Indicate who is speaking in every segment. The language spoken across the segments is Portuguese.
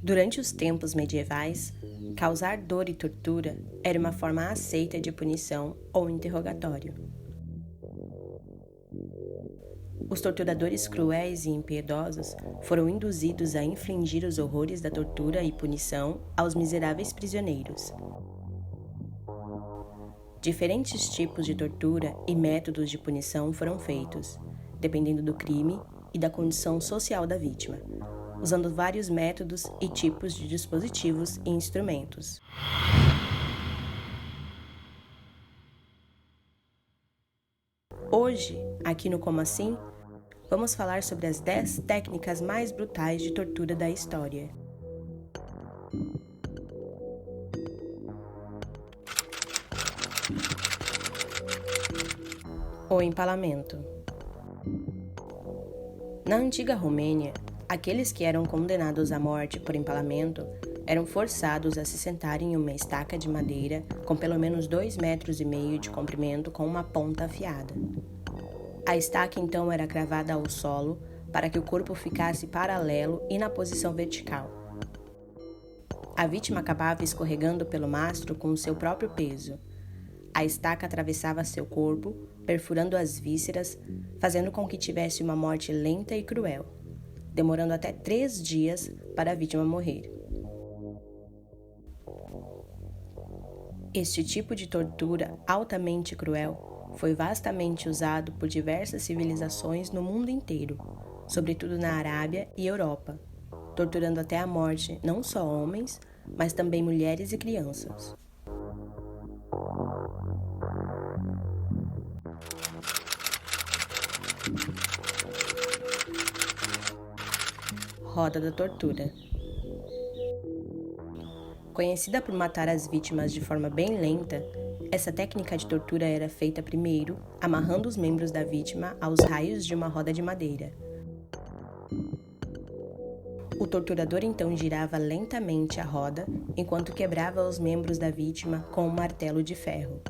Speaker 1: Durante os tempos medievais, causar dor e tortura era uma forma aceita de punição ou interrogatório. Os torturadores cruéis e impiedosos foram induzidos a infligir os horrores da tortura e punição aos miseráveis prisioneiros. Diferentes tipos de tortura e métodos de punição foram feitos, dependendo do crime e da condição social da vítima, usando vários métodos e tipos de dispositivos e instrumentos. Hoje, aqui no Como Assim, vamos falar sobre as 10 técnicas mais brutais de tortura da história. O empalamento. Na antiga Romênia, aqueles que eram condenados à morte por empalamento eram forçados a se sentar em uma estaca de madeira com pelo menos 2,5 metros de comprimento com uma ponta afiada. A estaca então era cravada ao solo para que o corpo ficasse paralelo e na posição vertical. A vítima acabava escorregando pelo mastro com o seu próprio peso. A estaca atravessava seu corpo, perfurando as vísceras, fazendo com que tivesse uma morte lenta e cruel, demorando até 3 dias para a vítima morrer. Este tipo de tortura altamente cruel foi vastamente usado por diversas civilizações no mundo inteiro, sobretudo na Arábia e Europa, torturando até a morte não só homens, mas também mulheres e crianças. Roda da tortura. Conhecida por matar as vítimas de forma bem lenta, essa técnica de tortura era feita primeiro amarrando os membros da vítima aos raios de uma roda de madeira. O torturador então girava lentamente a roda enquanto quebrava os membros da vítima com um martelo de ferro.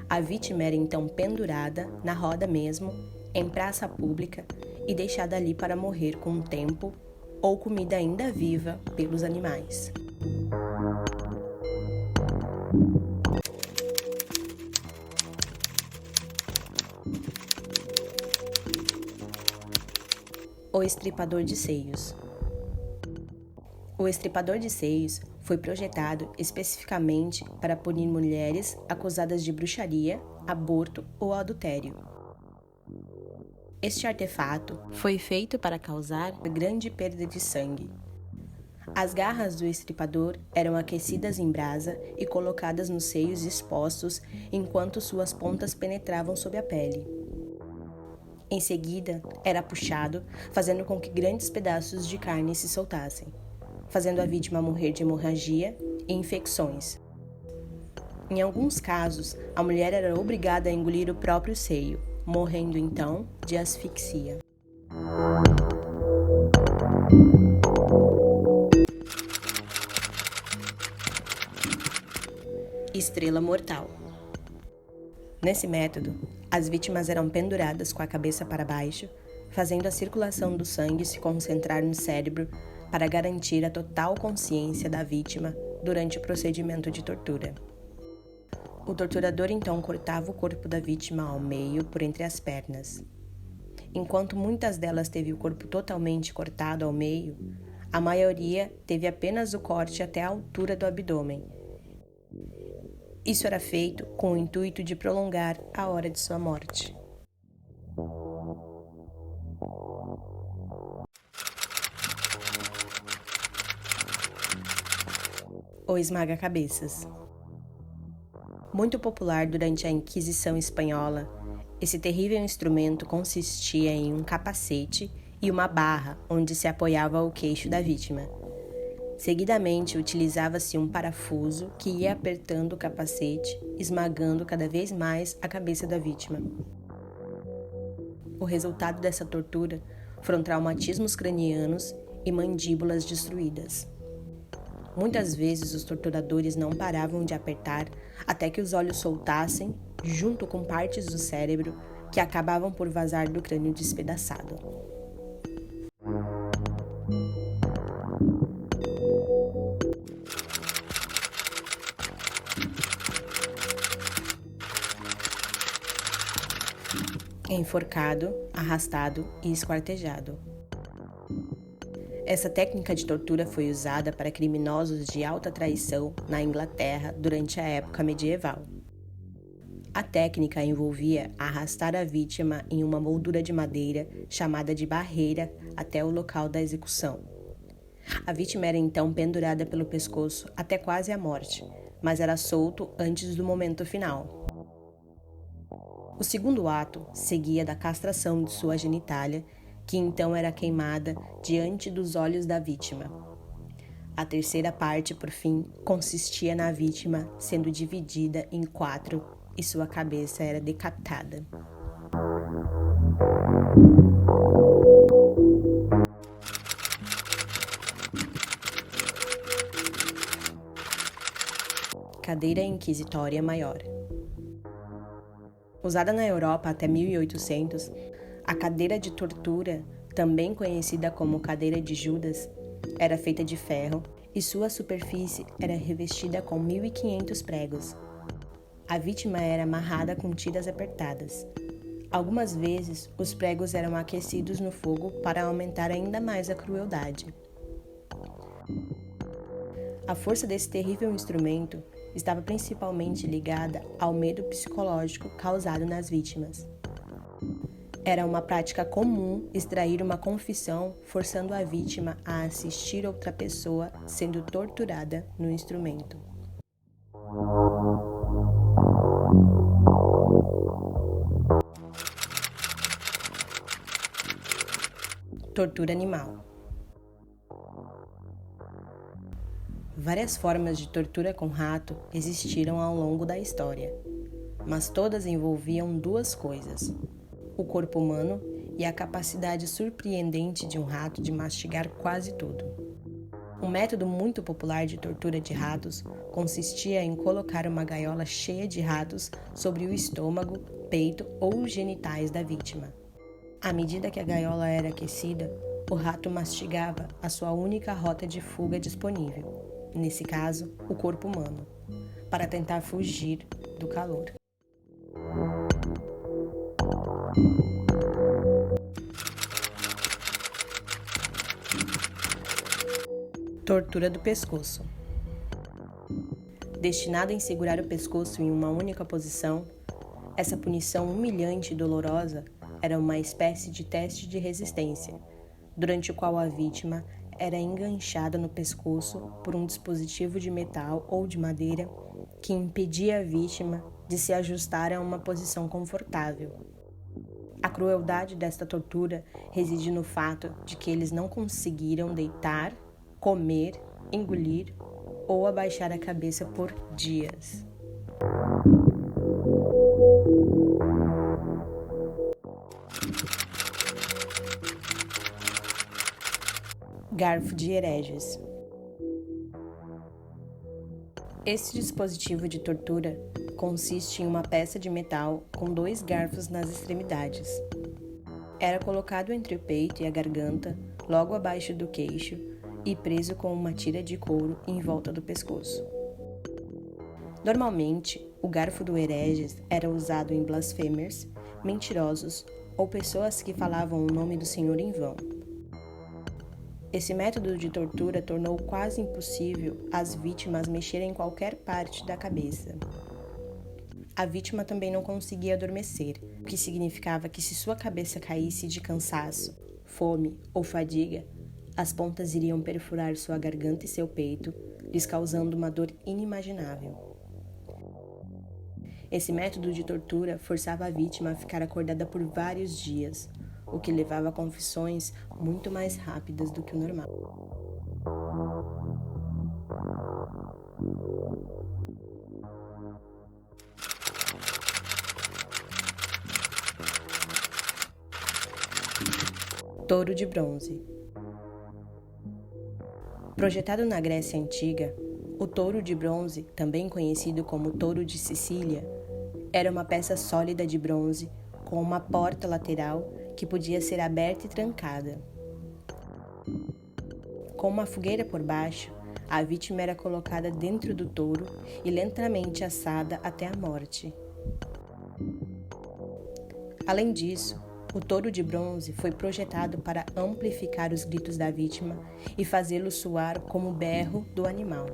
Speaker 1: A vítima era então pendurada na roda mesmo, em praça pública, e deixada ali para morrer com um tempo ou comida ainda viva pelos animais. O estripador de seios. O estripador de seios foi projetado especificamente para punir mulheres acusadas de bruxaria, aborto ou adultério. Este artefato foi feito para causar grande perda de sangue. As garras do estripador eram aquecidas em brasa e colocadas nos seios expostos enquanto suas pontas penetravam sob a pele. Em seguida, era puxado, fazendo com que grandes pedaços de carne se soltassem, fazendo a vítima morrer de hemorragia e infecções. Em alguns casos, a mulher era obrigada a engolir o próprio seio, morrendo então de asfixia. Estrela mortal. Nesse método, as vítimas eram penduradas com a cabeça para baixo, fazendo a circulação do sangue se concentrar no cérebro para garantir a total consciência da vítima durante o procedimento de tortura. O torturador então cortava o corpo da vítima ao meio por entre as pernas. Enquanto muitas delas teve o corpo totalmente cortado ao meio, a maioria teve apenas o corte até a altura do abdômen. Isso era feito com o intuito de prolongar a hora de sua morte. O esmaga-cabeças. Muito popular durante a Inquisição Espanhola, esse terrível instrumento consistia em um capacete e uma barra onde se apoiava o queixo da vítima. Seguidamente, utilizava-se um parafuso que ia apertando o capacete, esmagando cada vez mais a cabeça da vítima. O resultado dessa tortura foram traumatismos cranianos e mandíbulas destruídas. Muitas vezes os torturadores não paravam de apertar até que os olhos soltassem, junto com partes do cérebro que acabavam por vazar do crânio despedaçado. enforcado, arrastado e esquartejado. Essa técnica de tortura foi usada para criminosos de alta traição na Inglaterra durante a época medieval. A técnica envolvia arrastar a vítima em uma moldura de madeira chamada de barreira até o local da execução. A vítima era então pendurada pelo pescoço até quase a morte, mas era solto antes do momento final. O segundo ato seguia da castração de sua genitália, que então era queimada diante dos olhos da vítima. A terceira parte, por fim, consistia na vítima sendo dividida em 4 e sua cabeça era decapitada. Cadeira inquisitória maior. Usada na Europa até 1800, a cadeira de tortura, também conhecida como cadeira de Judas, era feita de ferro e sua superfície era revestida com 1.500 pregos. A vítima era amarrada com tiras apertadas. Algumas vezes, os pregos eram aquecidos no fogo para aumentar ainda mais a crueldade. A força desse terrível instrumento estava principalmente ligada ao medo psicológico causado nas vítimas. Era uma prática comum extrair uma confissão, forçando a vítima a assistir outra pessoa sendo torturada no instrumento. Tortura animal. Várias formas de tortura com rato existiram ao longo da história, mas todas envolviam 2 coisas: o corpo humano e a capacidade surpreendente de um rato de mastigar quase tudo. Um método muito popular de tortura de ratos consistia em colocar uma gaiola cheia de ratos sobre o estômago, peito ou genitais da vítima. À medida que a gaiola era aquecida, o rato mastigava a sua única rota de fuga disponível, nesse caso, o corpo humano, para tentar fugir do calor. Tortura do pescoço. Destinada a segurar o pescoço em uma única posição, essa punição humilhante e dolorosa era uma espécie de teste de resistência, durante o qual a vítima era enganchada no pescoço por um dispositivo de metal ou de madeira que impedia a vítima de se ajustar a uma posição confortável. A crueldade desta tortura reside no fato de que eles não conseguiram deitar, comer, engolir ou abaixar a cabeça por dias. Garfo de hereges. Esse dispositivo de tortura consiste em uma peça de metal com 2 garfos nas extremidades. Era colocado entre o peito e a garganta, logo abaixo do queixo, e preso com uma tira de couro em volta do pescoço. Normalmente, o garfo do hereges era usado em blasfêmios, mentirosos ou pessoas que falavam o nome do Senhor em vão. Esse método de tortura tornou quase impossível as vítimas mexerem em qualquer parte da cabeça. A vítima também não conseguia adormecer, o que significava que se sua cabeça caísse de cansaço, fome ou fadiga, as pontas iriam perfurar sua garganta e seu peito, lhes causando uma dor inimaginável. Esse método de tortura forçava a vítima a ficar acordada por vários dias, o que levava a confissões muito mais rápidas do que o normal. Touro de bronze. Projetado na Grécia Antiga, o touro de bronze, também conhecido como touro de Sicília, era uma peça sólida de bronze com uma porta lateral que podia ser aberta e trancada. Com uma fogueira por baixo, a vítima era colocada dentro do touro e lentamente assada até a morte. Além disso, o touro de bronze foi projetado para amplificar os gritos da vítima e fazê-lo soar como o berro do animal.